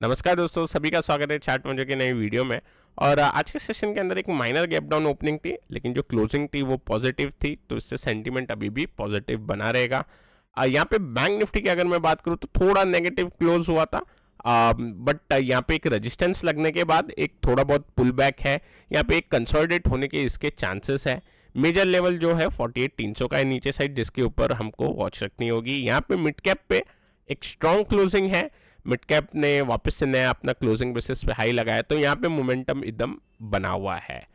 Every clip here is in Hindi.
नमस्कार दोस्तों, सभी का स्वागत है चार्ट मंजो की नई वीडियो में। और आज के सेशन के अंदर एक माइनर गैप डाउन ओपनिंग थी, लेकिन जो क्लोजिंग थी वो पॉजिटिव थी, तो इससे सेंटीमेंट अभी भी पॉजिटिव बना रहेगा। यहाँ पे बैंक निफ्टी की अगर मैं बात करूँ तो थोड़ा नेगेटिव क्लोज हुआ था, बट यहाँ पे एक रेजिस्टेंस लगने के बाद एक थोड़ा बहुत पुल बैक है। यहाँ पे एक कंसोलिडेट होने के इसके चांसेस है। मेजर लेवल जो है 48,300 का है नीचे साइड, जिसके ऊपर हमको वॉच रखनी होगी। यहाँ पे मिड कैप पे एक स्ट्रॉन्ग क्लोजिंग है। मिड कैप ने वापस से नया अपना क्लोजिंग बेसिस पे हाई लगाया, तो यहाँ पे मोमेंटम एकदम बना हुआ है।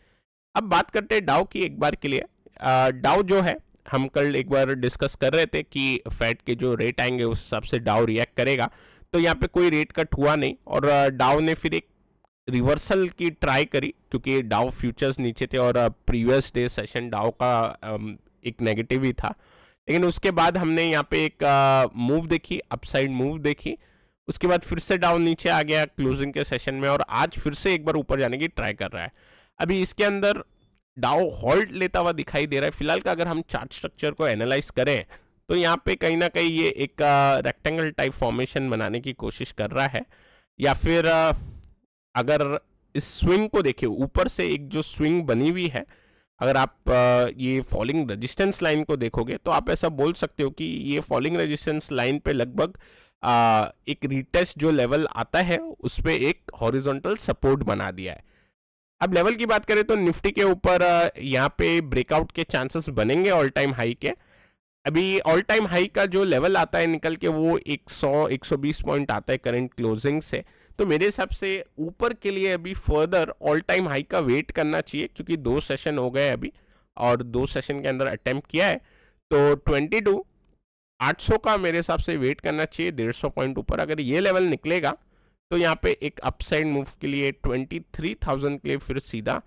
अब बात करते हैं डाउ की एक बार के लिए। डाउ जो है, हम कल एक बार डिस्कस कर रहे थे कि फेड के जो रेट आएंगे उस हिसाब से डाउ रिएक्ट करेगा। तो यहाँ पे कोई रेट कट हुआ नहीं और डाउ ने फिर एक रिवर्सल की ट्राई करी, क्योंकि डाउ फ्यूचर्स नीचे थे और प्रीवियस डे सेशन डाउ का एक नेगेटिव ही था। लेकिन उसके बाद हमने यहाँ पे एक मूव देखी, अपसाइड मूव देखी। उसके बाद फिर से डाउन नीचे आ गया क्लोजिंग के सेशन में, और आज फिर से एक बार ऊपर जाने की ट्राई कर रहा है। अभी इसके अंदर डाउ होल्ड लेता हुआ दिखाई दे रहा है फिलहाल का। अगर हम चार्ट स्ट्रक्चर को एनालाइज करें तो यहाँ पे कहीं ना कहीं ये एक रेक्टेंगल टाइप फॉर्मेशन बनाने की कोशिश कर रहा है, या फिर अगर इस स्विंग को देखें, ऊपर से एक जो स्विंग बनी हुई है, अगर आप ये फॉलिंग रेजिस्टेंस लाइन को देखोगे तो आप ऐसा बोल सकते हो कि ये फॉलिंग रेजिस्टेंस लाइन पे लगभग एक रीटेस्ट जो लेवल आता है उस पे एक हॉरिजॉन्टल सपोर्ट बना दिया है। अब लेवल की बात करें तो निफ्टी के ऊपर यहाँ पे ब्रेकआउट के चांसेस बनेंगे ऑल टाइम हाई के। अभी ऑल टाइम हाई का जो लेवल आता है निकल के वो 100-120 पॉइंट आता है करंट क्लोजिंग से। तो मेरे हिसाब से ऊपर के लिए अभी फर्दर ऑल टाइम हाई का वेट करना चाहिए, क्योंकि 2 सेशन हो गए अभी और 2 सेशन के अंदर अटेम्प्ट किया है। तो 22,800 का मेरे हिसाब से वेट करना चाहिए 150 पॉइंट ऊपर। अगर ये लेवल निकलेगा तो यहाँ पे एक अपसाइड मूव के लिए 23,000 के लिए फिर सीधा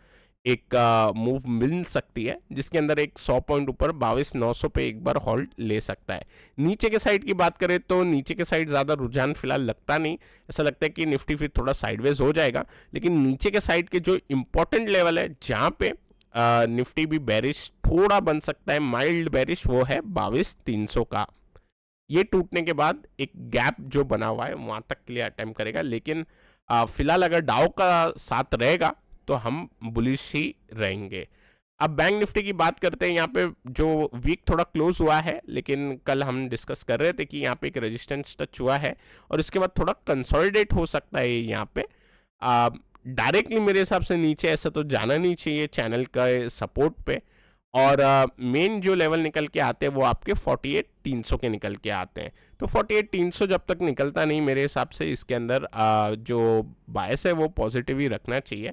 एक मूव मिल सकती है, जिसके अंदर एक 100 पॉइंट ऊपर 22,900 पे एक बार होल्ड ले सकता है। नीचे के साइड की बात करें तो नीचे के साइड ज़्यादा रुझान फिलहाल लगता नहीं। ऐसा लगता है कि निफ्टी फिर थोड़ा साइडवेज हो जाएगा, लेकिन नीचे के साइड के जो इंपॉर्टेंट लेवल है जहाँ पे निफ्टी भी बेरिश थोड़ा बन सकता है, माइल्ड बेरिश, वो है 22,300 का। ये टूटने के बाद एक गैप जो बना हुआ है वहां तक के लिए अटेम्प्ट करेगा। लेकिन फिलहाल अगर डाउ का साथ रहेगा तो हम बुलिश ही रहेंगे। अब बैंक निफ्टी की बात करते हैं। यहाँ पे जो वीक थोड़ा क्लोज हुआ है, लेकिन कल हम डिस्कस कर रहे थे कि यहाँ पे एक रेजिस्टेंस टच हुआ है और इसके बाद थोड़ा कंसोलिडेट हो सकता है। यहाँ पे डायरेक्टली मेरे हिसाब से नीचे ऐसा तो जाना नहीं चाहिए चैनल का सपोर्ट पे। और मेन जो लेवल निकल के आते हैं वो आपके 48,300 के निकल के आते हैं। तो 48,300 जब तक निकलता नहीं, मेरे हिसाब से इसके अंदर जो बायस है वो पॉजिटिव ही रखना चाहिए।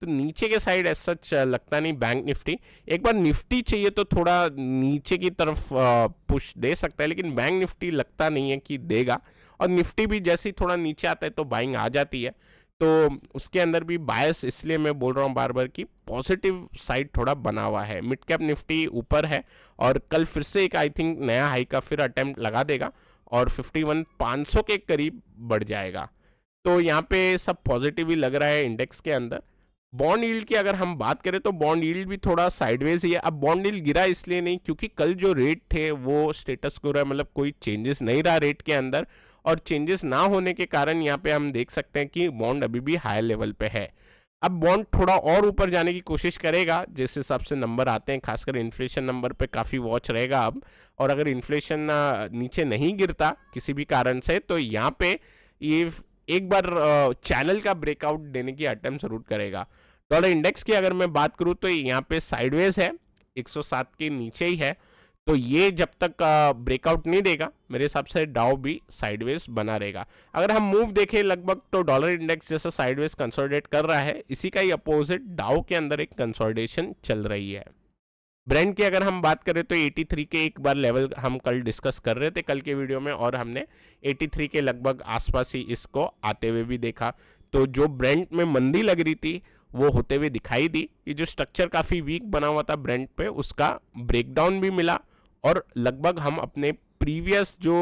तो नीचे के साइड ऐसा सच लगता नहीं बैंक निफ्टी। एक बार निफ्टी चाहिए तो थोड़ा नीचे की तरफ पुश दे सकता है, लेकिन बैंक निफ्टी लगता नहीं है कि देगा। और निफ्टी भी जैसे ही थोड़ा नीचे आता है तो बाइंग आ जाती है। तो उसके अंदर भी बायस इसलिए मैं बोल रहा हूँ बार बार कि पॉजिटिव साइड थोड़ा बना हुआ है। मिड कैप निफ्टी ऊपर है और कल फिर से एक आई थिंक नया हाई का फिर अटेम्प्ट लगा देगा और 51,500 के करीब बढ़ जाएगा। तो यहाँ पे सब पॉजिटिव ही लग रहा है इंडेक्स के अंदर। बॉन्ड यील्ड की अगर हम बात करें तो बॉन्ड यील्ड भी थोड़ा साइडवेज ही है। अब बॉन्ड यील्ड गिरा इसलिए नहीं क्योंकि कल जो रेट थे वो स्टेटस को रहा है, मतलब कोई चेंजेस नहीं रहा रेट के अंदर। और चेंजेस ना होने के कारण यहाँ पे हम देख सकते हैं कि बॉन्ड अभी भी हाई लेवल पे है। अब बॉन्ड थोड़ा और ऊपर जाने की कोशिश करेगा जिस हिसाब से नंबर आते हैं, खासकर इन्फ्लेशन नंबर पे काफ़ी वॉच रहेगा अब। और अगर इन्फ्लेशन नीचे नहीं गिरता किसी भी कारण से तो यहाँ पे ये एक बार चैनल का ब्रेकआउट देने की अटेम्प्ट जरूर करेगा। डॉलर इंडेक्स की अगर मैं बात करूँ तो यहाँ पे साइडवेज है, 107 के नीचे ही है। तो ये जब तक ब्रेकआउट नहीं देगा मेरे हिसाब से डाउ भी साइडवेज बना रहेगा। अगर हम मूव देखें लगभग तो डॉलर इंडेक्स जैसा साइडवेज कंसोलिडेट कर रहा है, इसी का ही अपोजिट डाउ के अंदर एक कंसोलिडेशन चल रही है। ब्रेंड की अगर हम बात करें तो 83 के एक बार लेवल हम कल डिस्कस कर रहे थे कल के वीडियो में, और हमने 83 के लगभग आसपास ही इसको आते हुए भी देखा। तो जो ब्रेंड में मंदी लग रही थी वो होते हुए दिखाई दी। ये जो स्ट्रक्चर काफ़ी वीक बना हुआ था ब्रेंड पे, उसका ब्रेकडाउन भी मिला और लगभग हम अपने प्रीवियस जो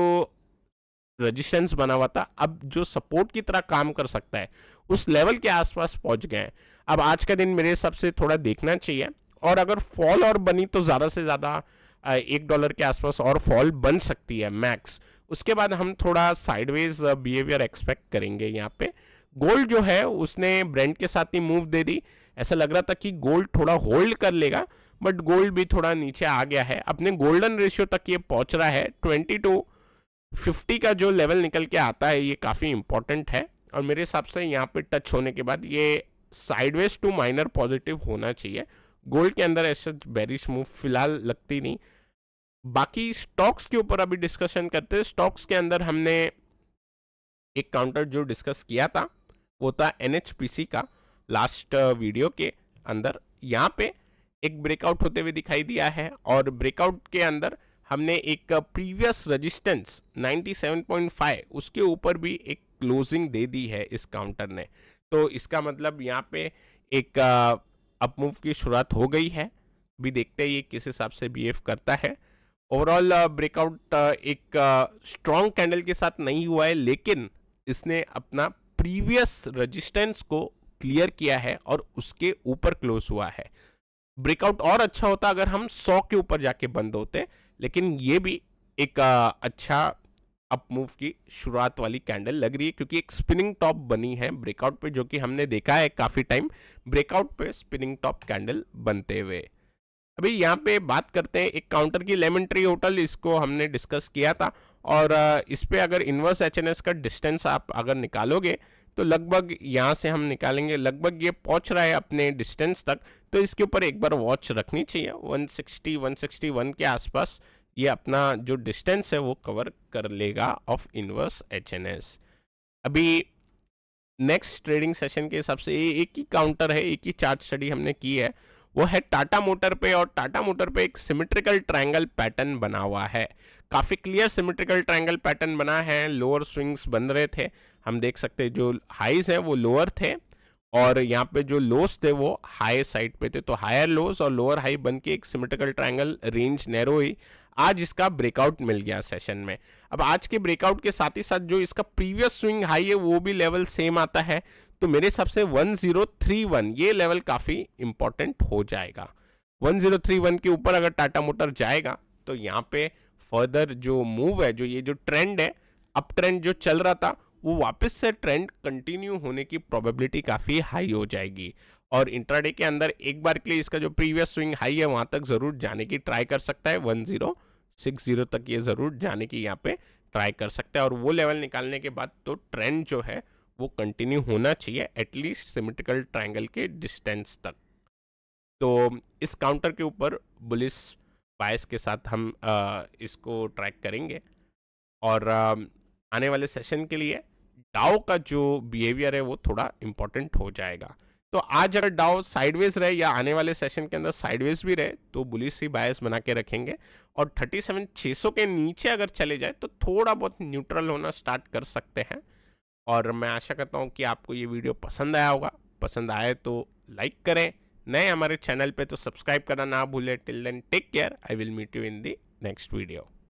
रेजिस्टेंस बना हुआ था अब जो सपोर्ट की तरह काम कर सकता है उस लेवल के आसपास पहुंच गए हैं। अब आज का दिन मेरे हिसाब से थोड़ा देखना चाहिए, और अगर फॉल और बनी तो ज़्यादा से ज़्यादा $1 के आसपास और फॉल बन सकती है मैक्स। उसके बाद हम थोड़ा साइडवेज बिहेवियर एक्सपेक्ट करेंगे। यहाँ पे गोल्ड जो है उसने ब्रेंट के साथ ही मूव दे दी, ऐसा लग रहा था कि गोल्ड थोड़ा होल्ड कर लेगा, बट गोल्ड भी थोड़ा नीचे आ गया है, अपने गोल्डन रेशियो तक ये पहुंच रहा है। 2250 का जो लेवल निकल के आता है ये काफ़ी इंपॉर्टेंट है, और मेरे हिसाब से यहाँ पे टच होने के बाद ये साइडवेज टू माइनर पॉजिटिव होना चाहिए। गोल्ड के अंदर ऐसा बेरिश मूव फिलहाल लगती नहीं। बाकी स्टॉक्स के ऊपर अभी डिस्कशन करते हैं। स्टॉक्स के अंदर हमने एक काउंटर जो डिस्कस किया था वो था NHPC का लास्ट वीडियो के अंदर। यहाँ पे एक ब्रेकआउट होते हुए दिखाई दिया है, और ब्रेकआउट के अंदर हमने एक प्रीवियस रेजिस्टेंस 97.5 उसके ऊपर भी एक क्लोजिंग दे दी है इस काउंटर ने। तो इसका मतलब यहाँ पे एक अपमूव की शुरुआत हो गई है। भी देखते हैं ये किस हिसाब से बिहेव करता है। ओवरऑल ब्रेकआउट एक स्ट्रॉन्ग कैंडल के साथ नहीं हुआ है, लेकिन इसने अपना प्रीवियस रेजिस्टेंस को क्लियर किया है और उसके ऊपर क्लोज हुआ है। ब्रेकआउट और अच्छा होता अगर हम 100 के ऊपर जाके बंद होते, लेकिन ये भी एक अच्छा अपमूव की शुरुआत वाली कैंडल लग रही है, क्योंकि एक स्पिनिंग टॉप बनी है ब्रेकआउट पे, जो कि हमने देखा है काफ़ी टाइम ब्रेकआउट पे स्पिनिंग टॉप कैंडल बनते हुए। अभी यहाँ पे बात करते हैं एक काउंटर की, लेमन ट्री होटल, इसको हमने डिस्कस किया था, और इस पे अगर इन्वर्स HNS का डिस्टेंस आप अगर निकालोगे तो लगभग यहाँ से हम निकालेंगे, लगभग ये पहुँच रहा है अपने डिस्टेंस तक, तो इसके ऊपर एक बार वॉच रखनी चाहिए। 160-161 के आसपास ये अपना जो डिस्टेंस है वो कवर कर लेगा ऑफ इन्वर्स HNS। अभी नेक्स्ट ट्रेडिंग सेशन के हिसाब से एक ही काउंटर है, एक ही चार्ट स्टडी हमने की है, वो है टाटा मोटर पे, और टाटा मोटर पे एक सिमेट्रिकल ट्रायंगल पैटर्न बना हुआ है। काफ़ी क्लियर सिमेट्रिकल ट्रायंगल पैटर्न बना है, लोअर स्विंग्स बन रहे थे, हम देख सकते हैं जो हाईज हैं वो लोअर थे, और यहाँ पे जो लोस थे वो हाई साइड पे थे। तो हायर लोस और लोअर हाई बन के एक सिमेट्रिकल ट्रायंगल रेंज नैरो हुई। आज इसका ब्रेकआउट मिल गया सेशन में। अब आज के ब्रेकआउट के साथ ही साथ जो इसका प्रीवियस स्विंग हाई है वो भी लेवल सेम आता है, तो मेरे हिसाब से 1031 ये लेवल काफ़ी इंपॉर्टेंट हो जाएगा। 1031 के ऊपर अगर टाटा मोटर जाएगा तो यहाँ पे फर्दर जो मूव है, जो ये जो ट्रेंड है, अप ट्रेंड जो चल रहा था, वो वापस से ट्रेंड कंटिन्यू होने की प्रोबेबिलिटी काफ़ी हाई हो जाएगी। और इंट्राडे के अंदर एक बार के लिए इसका जो प्रीवियस स्विंग हाई है वहाँ तक ज़रूर जाने की ट्राई कर सकता है, 1060 तक ये ज़रूर जाने की यहाँ पे ट्राई कर सकता है, और वो लेवल निकालने के बाद तो ट्रेंड जो है वो कंटिन्यू होना चाहिए एटलीस्ट सिमेट्रिकल ट्रायंगल के डिस्टेंस तक। तो इस काउंटर के ऊपर बुलिश बायस के साथ हम इसको ट्रैक करेंगे, और आने वाले सेशन के लिए डाउ का जो बिहेवियर है वो थोड़ा इंपॉर्टेंट हो जाएगा। तो आज अगर डाउ साइडवेज रहे या आने वाले सेशन के अंदर साइडवेज भी रहे तो बुलिश ही बायस बना के रखेंगे, और 37,600 के नीचे अगर चले जाए तो थोड़ा बहुत न्यूट्रल होना स्टार्ट कर सकते हैं। और मैं आशा करता हूँ कि आपको ये वीडियो पसंद आया होगा। पसंद आए तो लाइक करें, नए हमारे चैनल पे तो सब्सक्राइब करना ना भूलें। Till then take care, I will meet you in the next video.